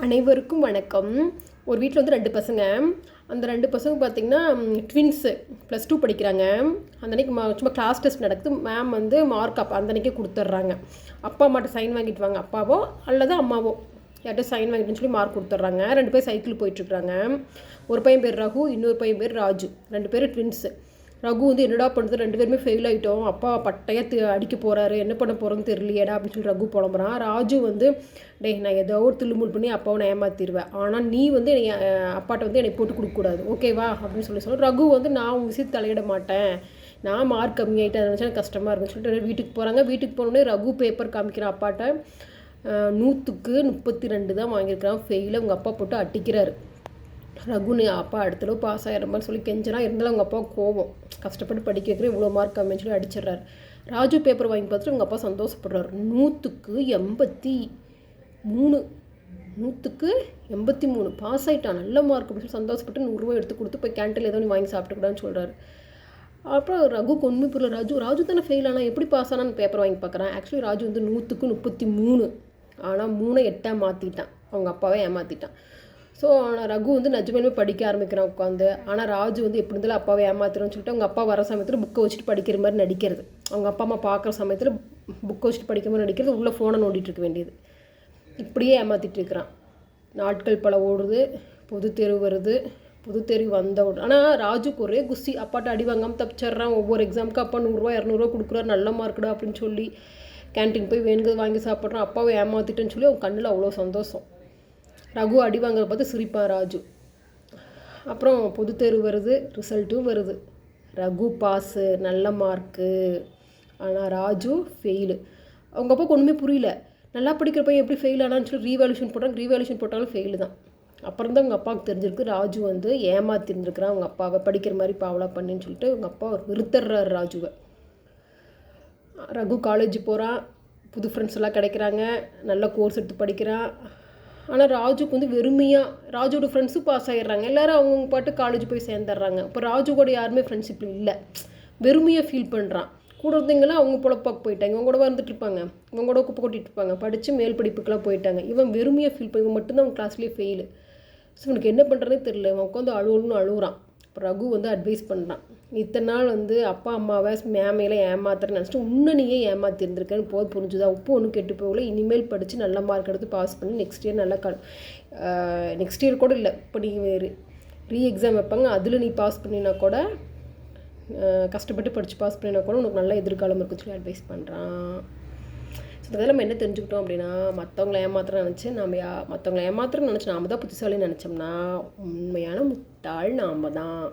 அனைவருக்கும் வணக்கம். ஒரு வீட்டில் வந்து 2 பசங்க. அந்த 2 பசங்க பார்த்திங்கன்னா ட்வின்ஸு +2 படிக்கிறாங்க. அந்த அன்றைக்கி சும்மா கிளாஸ் டெஸ்ட் நடக்குது. மேம் வந்து மார்க் அந்த அன்றைக்கே கொடுத்துட்றாங்க. அப்பா அம்மாட்ட சைன் வாங்கிட்டு வாங்க, அப்பாவோ அல்லது அம்மாவோ யார்கிட்ட சைன் வாங்கிட்டுன்னு சொல்லி மார்க் கொடுத்துட்றாங்க. 2 பேர் சைக்கிள் போயிட்டுருக்குறாங்க. ஒரு பையன் பேர் ரகு, இன்னொரு பையன் பேர் ராஜு. 2 பேரும் ட்வின்ஸு. ரகு வந்து என்னடா பண்ணுறது, 2 பேருமே ஃபெயில் ஆகிட்டோம், அப்பா பட்டையாக அடிக்க போகிறாரு, என்ன பண்ண போகிறோன்னு தெரியலையேடா அப்படின்னு சொல்லி ரகு புலம்புறான். ராஜு வந்து நான் ஏதோ ஒரு தில்லுமுள் பண்ணி அப்பாவை நான் ஏமாற்றிடுவேன், ஆனால் நீ வந்து அப்பாட்ட வந்து என்னை போட்டு கொடுக்கக்கூடாது, ஓகேவா அப்படின்னு சொல்லி ரகு வந்து நான் உங்கள் விஷயத்தை தலையிட மாட்டேன், நான் மார்க் கம்மியாகிட்டு அதை நினச்சா கஷ்டமாக இருக்குன்னு சொல்லிட்டு வீட்டுக்கு போகிறாங்க. வீட்டுக்கு போனோடனே ரகு பேப்பர் காமிக்கிறான் அப்பாட்ட. 100க்கு 32 தான் வாங்கியிருக்கிறான், ஃபெயிலில் அவங்க அப்பா போட்டு அட்டிக்கிறாரு. ரகுனு அப்பா அடுத்த தடவை பாஸ் ஆகிற மாதிரி சொல்லி கெஞ்சனா, இருந்தாலும் அவங்க அப்பா கோவம், கஷ்டப்பட்டு படிக்க வைக்கிறேன், இவ்வளோ மார்க் கம்மின்னு சொல்லி அடிச்சிடுறாரு. ராஜு பேப்பர் வாங்கி பார்த்துட்டு அவங்க அப்பா சந்தோஷப்படுறாரு. 100க்கு 83, 100க்கு 83 பாஸ் ஆகிட்டான், நல்ல மார்க் அப்படின்னு சொல்லி சந்தோஷப்பட்டு 100 ரூபா எடுத்து கொடுத்து போய் கேன்டீனில் ஏதோ நீ வாங்கி சாப்பிட்டுக்கூடாதுன்னு சொல்கிறாரு. அப்புறம் ரகு ஒன்றுமே புரியல, ராஜு தானே ஃபெயில் ஆனால் எப்படி பாஸ் ஆனான்னு பேப்பர் வாங்கி பார்க்குறான். ஆக்சுவலி ராஜு வந்து 100க்கு 33, ஆனால் 3 8 மாற்றிட்டான், அவங்க அப்பாவே ஏமாற்றிட்டான். ஸோ ஆனால் ரகு வந்து நிஜமாலுமே படிக்க ஆரம்பிக்கிறான் உட்காந்து. ஆனால் ராஜு வந்து எப்படி இருந்தாலும் அப்பாவை ஏமாத்துறோன்னு சொல்லிட்டு அவங்க அப்பா வர சமயத்தில் புக்கை வச்சுட்டு படிக்கிற மாதிரி நடிக்கிறது, அவங்க அப்பா அம்மா பார்க்குற சமயத்தில் புக்கை வச்சுட்டு படிக்கிற மாதிரி நடிக்கிறது, உள்ளே ஃபோனை நோண்டிகிட்டு இருக்க வேண்டியது. இப்படியே ஏமாற்றிட்டு இருக்கிறான். நாட்கள் பல ஓடுது, பொது தேர்வு வருது. பொது தேர்வு வந்த ஆனால் ராஜுக்கு ஒரே குஸ்தி, அப்பாட்ட அடி வாங்காமல் தப்பிச்சிட்றான். ஒவ்வொரு எக்ஸாமுக்கு அப்பா 100 ரூபா 200 ரூபா கொடுக்குறாரு, நல்ல மார்க்குடா அப்படின்னு சொல்லி கேன்டீன் போய் வேணுங்கிறது வாங்கி சாப்பிட்றான். அப்பாவை ஏமாற்றிட்டேன்னு சொல்லி அவங்க கண்ணில் அவ்வளோ சந்தோஷம். ரகு அடி வாங்குறத பார்த்து சிரிப்பான் ராஜு. அப்புறம் பொது தேர்வு வருது, ரிசல்ட்டும் வருது. ரகு பாஸு, நல்ல மார்க்கு, ஆனால் ராஜு ஃபெயிலு. அவங்க அப்பாவுக்கு ஒன்றுமே புரியல, நல்லா படிக்கிற பையன் எப்படி ஃபெயில் ஆனான்னு சொல்லி ரீவேல்யூஷன் போட்டாங்க. ரீவேல்யூஷன் போட்டாலும் ஃபெயிலு தான். அப்புறம் தான் அவங்க அப்பாவுக்கு தெரிஞ்சிருக்கு ராஜு வந்து ஏமாத்திருந்துருக்குறான் அவங்க அப்பாவை, படிக்கிற மாதிரி பாவலா பண்ணின்னு சொல்லிட்டு அவங்க அப்பா வெறுத்துடுறாரு ராஜுவை. ரகு காலேஜ் போகிறான், புது ஃப்ரெண்ட்ஸ் எல்லாம் கிடைக்கிறாங்க, நல்ல கோர்ஸ் எடுத்து படிக்கிறான். ஆனால் ராஜுக்கு வந்து வெறுமையாக, ராஜுவோட ஃப்ரெண்ட்ஸும் பாஸ் ஆகிடுறாங்க, எல்லோரும் அவங்கவுங்க பாட்டு காலேஜ் போய் சேர்ந்துடுறாங்க. இப்போ ராஜு கூட யாருமே ஃப்ரெண்ட்ஷிப் இல்லை, வெறுமையாக ஃபீல் பண்ணுறான். கூட இருந்தவங்களாம் அவங்க பொழப்பாக்கு போயிட்டாங்க, இவங்க கூட வந்துட்டு இருப்பாங்க, இவங்க கூட குப்பை கொட்டிட்டு இருப்பாங்க, படித்து மேல் படிப்புக்கெல்லாம் போயிட்டாங்க. இவன் வெறுமையாக ஃபீல் பண்ணி, இவன் மட்டும்தான் அவன் கிளாஸ்லேயே ஃபெயிலு. ஸோ இவனுக்கு என்ன பண்ணுறதே தெரியல, இவன் உட்காந்து அழுவுன்னு. இப்போ ரகு வந்து அட்வைஸ் பண்ணுறான், இத்தனை நாள் வந்து அப்பா அம்மாவை மேமையெல்லாம் ஏமாத்துறேன்னு நினச்சிட்டு இன்னும் நீயே ஏமாற்றிருந்துருக்கேன்னு போது புரிஞ்சுதா, உப்பு ஒன்றும் கெட்டு போகல, இனிமேல் படித்து நல்ல மார்க் எடுத்து பாஸ் பண்ணி நெக்ஸ்ட் இயர் நல்லா நெக்ஸ்ட் இயர் கூட இல்லை, இப்போ நீ ரீ எக்ஸாம் வைப்பாங்க, அதில் நீ பாஸ் பண்ணினா கூட, கஷ்டப்பட்டு படித்து பாஸ் பண்ணினா கூட உனக்கு நல்ல எதிர்காலம் இருக்குன்னு சொல்லி அட்வைஸ் பண்ணுறான். ஸோ இதெல்லாம் நம்ம என்ன தெரிஞ்சுக்கிட்டோம் அப்படின்னா, மற்றவங்களை ஏமாத்துறேன்னு நினச்சி நாம் தான் புத்திசாலின்னு நினச்சோம்னா உண்மையான முட்டாள் நாம் தான்.